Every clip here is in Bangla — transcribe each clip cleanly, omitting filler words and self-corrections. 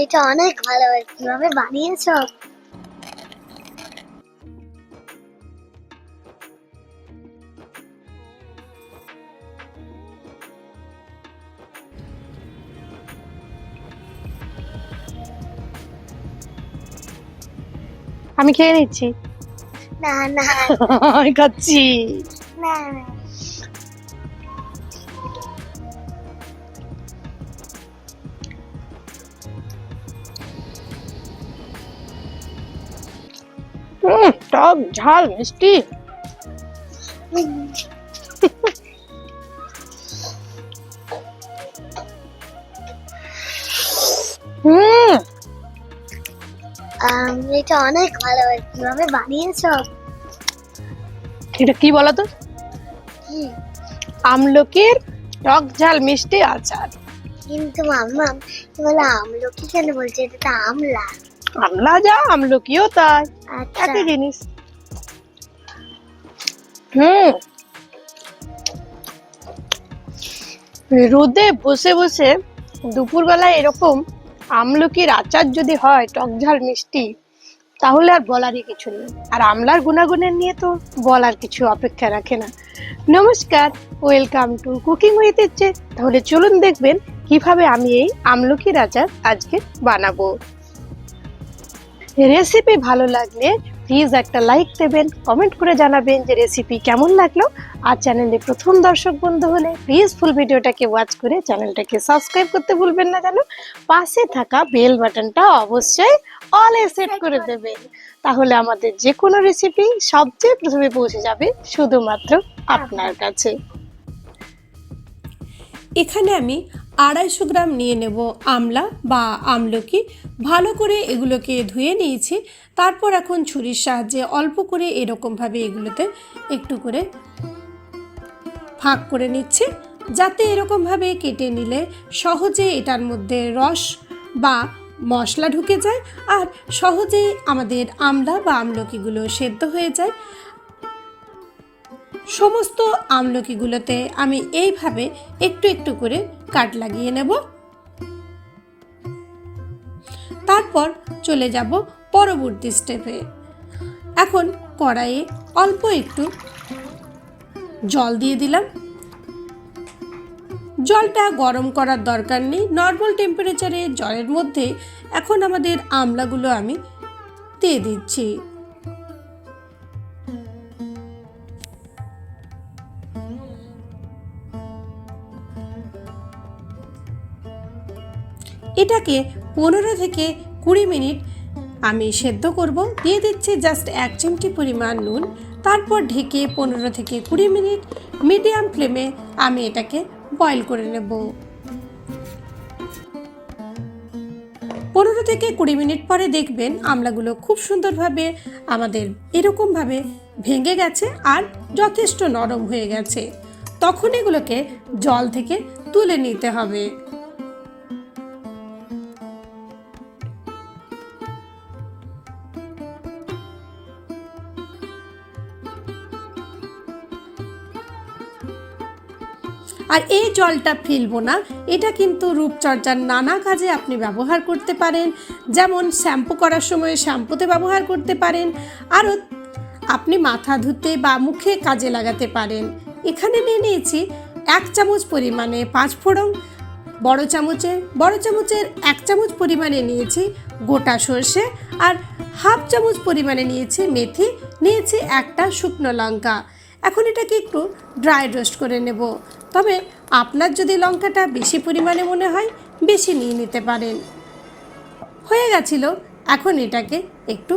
এটা অনেক ভালো হয়। কিভাবে বানিয়েছো? আমি খেয়ে নিচ্ছি। না না আমি খাচ্ছি। না না। টক ঝাল মিষ্টি। হুম এটা অনেক ভালো হয়। কিভাবে বানিয়েছো? এটা কি বলতো? কি? আমলকির টক ঝাল মিষ্টি আচার। কিন্তু মাম্মা, তুমি বলে আমলকি কেন বলছো? এটা তো আমলা। আমলা যা আমলকিও তাই, আচ্ছা। একই জিনিস। হুম রোদে বসে বসে দুপুরবেলায় এরকম আমলকির আচার যদি হয় টক ঝাল মিষ্টি, তাহলে আর বলারই কিছু নেই। আর আমলার গুণাগুণের নিয়ে তো বলার কিছু অপেক্ষা রাখে না। নমস্কার, ওয়েলকাম টু কুকিং উইথ ইচ্ছে। তাহলে চলুন দেখবেন কিভাবে আমি এই আমলকির আচার আজকে বানাবো। রেসিপি ভালো লাগলে প্লিজ একটা লাইক দেবেন, কমেন্ট করে জানাবেন যে রেসিপি কেমন লাগলো। আর চ্যানেলে প্রথম দর্শক বন্ধু হলে প্লিজ ফুল ভিডিওটাকে ওয়াচ করে চ্যানেলটাকে সাবস্ক্রাইব করতে ভুলবেন না যেন। পাশে থাকা বেল বাটনটা অবশ্যই অল এ সেট করে দেবেন, তাহলে আমাদের যে কোনো রেসিপি সবচেয়ে প্রথমে পৌঁছে যাবে শুধুমাত্র আপনার কাছে। এখানে আমি 250 গ্রাম নিয়ে নেব আমলা বা আমলকি। ভালো করে এগুলোকে ধুয়ে নিয়েছি। তারপর এখন ছুরির সাহায্যে অল্প করে এরকমভাবে এগুলোতে একটু করে ফাঁক করে নিচ্ছি, যাতে এরকমভাবে কেটে নিলে সহজে এটার মধ্যে রস বা মশলা ঢুকে যায় আর সহজেই আমাদের আমলা বা আমলকিগুলো সেদ্ধ হয়ে যায়। সমস্ত আমলকিগুলোতে আমি এইভাবে একটু একটু করে কাট লাগিয়ে নেব। তারপর চলে যাব পরবর্তী স্টেপে। এখন কড়াইয়ে অল্প একটু জল দিয়ে দিলাম। জলটা গরম করার দরকার নেই, নর্মাল টেম্পারেচারে জলের মধ্যে এখন আমাদের আমলাগুলো আমি দিয়ে দিচ্ছি। এটাকে 15 থেকে 20 মিনিট আমি সেদ্ধ করব। দিয়ে দিচ্ছি জাস্ট 1 চিমটি পরিমাণ নুন। তারপর ঢেকে 15 থেকে 20 মিনিট মিডিয়াম ফ্লেমে আমি এটাকে বয়েল করে নেব। 15 থেকে 20 মিনিট পরে দেখবেন আমলাগুলো খুব সুন্দরভাবে আমাদের এরকমভাবে ভেঙে গেছে আর যথেষ্ট নরম হয়ে গেছে। তখন এগুলোকে জল থেকে তুলে নিতে হবে। আর এই জলটা ফেলবো না, এটা কিন্তু রূপচর্চার নানা কাজে আপনি ব্যবহার করতে পারেন। যেমন শ্যাম্পু করার সময় শ্যাম্পুতে ব্যবহার করতে পারেন, আরও আপনি মাথা ধুতে বা মুখে কাজে লাগাতে পারেন। এখানে নিয়ে নিয়েছি 1 চামচ পরিমাণে 5 ফোড়ন, বড় চামচের 1 চামচ পরিমাণে নিয়েছি গোটা সর্ষে, আর হাফ চামচ পরিমাণে নিয়েছি মেথি, নিয়েছি একটা শুকনো লঙ্কা। এখন এটাকে একটু ড্রাই রোস্ট করে নেব। তবে আপনার যদি লঙ্কাটা বেশি পরিমাণে মনে হয় বেশি নিয়ে নিতে পারেন। হয়ে গেছিল, এখন এটাকে একটু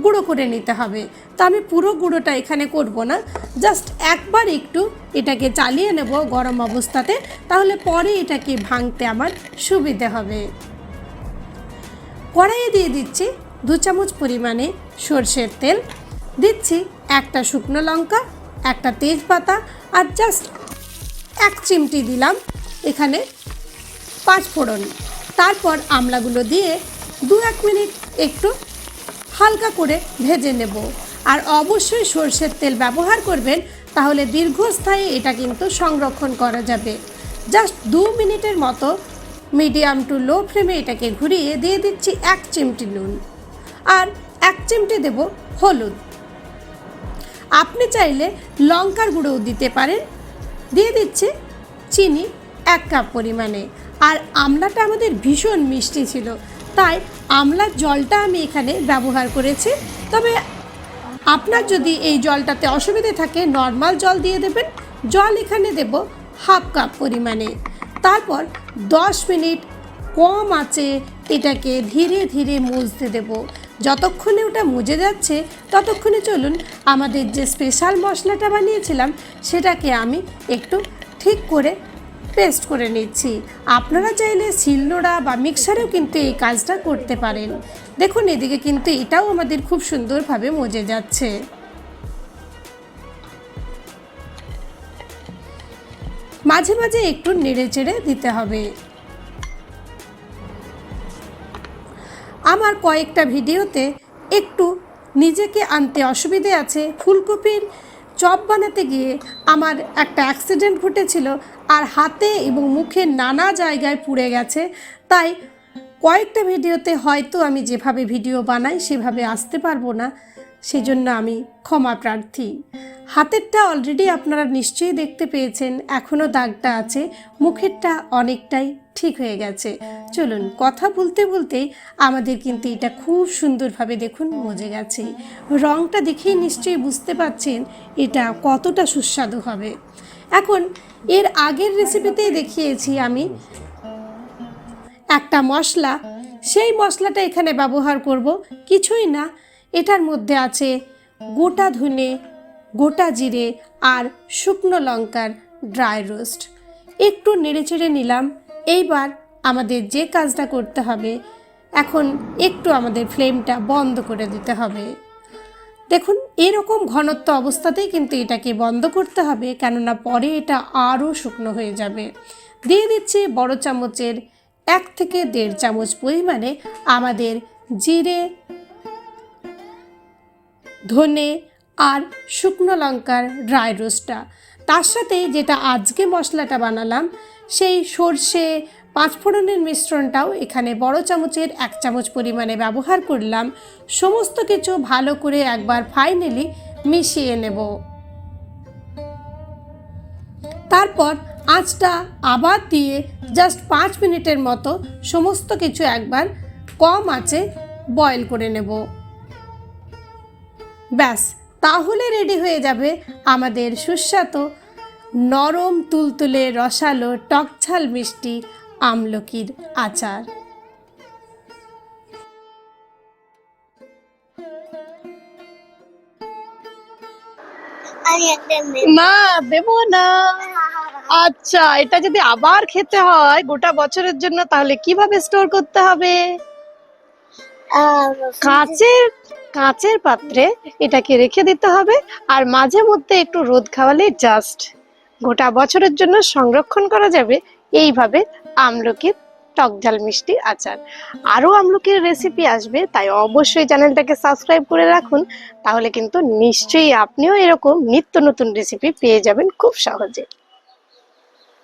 গুঁড়ো করে নিতে হবে। তো আমি পুরো গুঁড়োটা এখানে করব না, জাস্ট একবার একটু এটাকে চালিয়ে নেব গরম অবস্থাতে, তাহলে পরে এটাকে ভাঙতে আমার সুবিধে হবে। কড়াইয়ে দিয়ে দিচ্ছি 2 চামচ পরিমাণে সরষের তেল, দিচ্ছি একটা শুকনো লঙ্কা, একটা তেজপাতা, আর জাস্ট 1 চিমটি দিলাম এখানে 5 ফোড়ন। তারপর আমলাগুলো দিয়ে 2-1 মিনিট একটু হালকা করে ভেজে নেব। আর অবশ্যই সরষের তেল ব্যবহার করবেন, তাহলে দীর্ঘস্থায়ী এটা কিন্তু সংরক্ষণ করা যাবে। জাস্ট 2 মিনিটের মতো মিডিয়াম টু লো ফ্লেমে এটাকে ঘুরিয়ে দিয়ে দিচ্ছি 1 চিমটি নুন আর 1 চিমটি দেব হলুদ। আপনি চাইলে লঙ্কার গুঁড়োও দিতে পারেন। দিয়ে দিচ্ছি চিনি 1 কাপ পরিমাণে। আর আমলাটা আমাদের ভীষণ মিষ্টি ছিল, তাই আমলার জলটা আমি এখানে ব্যবহার করেছি। তবে আপনার যদি এই জলটাতে অসুবিধে থাকে নর্মাল জল দিয়ে দেবেন। জল এখানে দেব 1/2 কাপ পরিমাণে। তারপর 10 মিনিট কম আঁচে এটাকে ধীরে ধীরে মজতে দেব। যতক্ষণে ওটা মজে যাচ্ছে ততক্ষণে চলুন আমাদের যে স্পেশাল মশলাটা বানিয়েছিলাম সেটাকে আমি একটু ঠিক করে পেস্ট করে নিচ্ছি। আপনারা চাইলে শিলনোড়া বা মিক্সারেও কিন্তু এই কাজটা করতে পারেন। দেখুন এদিকে কিন্তু এটাও আমাদের খুব সুন্দরভাবে মজে যাচ্ছে। মাঝে মাঝে একটু নেড়ে চেড়ে দিতে হবে। আমার কয়েকটা ভিডিওতে একটু নিজেকে আনতে অসুবিধে আছে। ফুলকপির চপ বানাতে গিয়ে আমার একটা অ্যাক্সিডেন্ট ঘটেছিল আর হাতে এবং মুখে নানা জায়গায় পুড়ে গেছে। তাই কয়েকটা ভিডিওতে হয়তো আমি যেভাবে ভিডিও বানাই সেভাবে আসতে পারবো না, সেজন্য আমি ক্ষমা প্রার্থী। হাতেরটা অলরেডি আপনারা নিশ্চয়ই দেখতে পেয়েছেন, এখনও দাগটা আছে। মুখেরটা অনেকটাই ঠিক হয়ে গেছে। চলুন কথা বলতে বলতেই আমাদের কিন্তু এটা খুব সুন্দরভাবে দেখুন মজে গেছে। রঙটা দেখেই নিশ্চয়ই বুঝতে পারছেন এটা কতটা সুস্বাদু হবে। এখন এর আগের রেসিপিতেই দেখিয়েছি আমি একটা মশলা, সেই মশলাটা এখানে ব্যবহার করব। কিছুই না, এটার মধ্যে আছে গোটা ধনে, গোটা জিরে আর শুকনো লঙ্কার ড্রাই রোস্ট। একটু নেড়েচেড়ে নিলাম। এইবার আমাদের যে কাজটা করতে হবে, এখন একটু আমাদের ফ্লেমটা বন্ধ করে দিতে হবে। দেখুন এরকম ঘনত্ব অবস্থাতেই কিন্তু এটাকে বন্ধ করতে হবে, কেননা পরে এটা আরও শুকনো হয়ে যাবে। দিয়ে দিচ্ছি বড় চামচের 1 থেকে 1.5 চামচ পরিমাণে আমাদের জিরে, ধনে আর শুকনো লঙ্কার ড্রাই রোস্টটা। তার সাথে যেটা আজকে মশলাটা বানালাম সেই সর্ষে 5 ফোড়নের মিশ্রণটাও এখানে বড় চামচের 1 চামচ পরিমাণে ব্যবহার করলাম। সমস্ত কিছু ভালো করে একবার ফাইনালি মিশিয়ে নেব। তারপর আঁচটা আবার দিয়ে জাস্ট 5 মিনিটের মতো সমস্ত কিছু একবার কম আঁচে বয়েল করে নেব। ব্যাস, তাহলে রেডি হয়ে যাবে আমাদের সুস্বাদু নরম তুলতুলে রসালো টকঝাল মিষ্টি আমলকির আচার। আমি একটা না দেব না। আচ্ছা, এটা যদি আবার খেতে হয় গোটা বছরের জন্য তাহলে কিভাবে স্টোর করতে হবে? কাচের পাত্রে এটাকে রেখে দিতে হবে আর মাঝে মধ্যে একটু রোদ খাওয়ালে জাস্ট গোটা বছরের জন্য সংরক্ষণ করা যাবে এইভাবে আমলকির টকঝাল মিষ্টি আচার। আরো আমলকির রেসিপি আসবে, তাই অবশ্যই চ্যানেলটাকে সাবস্ক্রাইব করে রাখুন। তাহলে কিন্তু নিশ্চয়ই আপনিও এরকম নিত্য নতুন রেসিপি পেয়ে যাবেন খুব সহজে।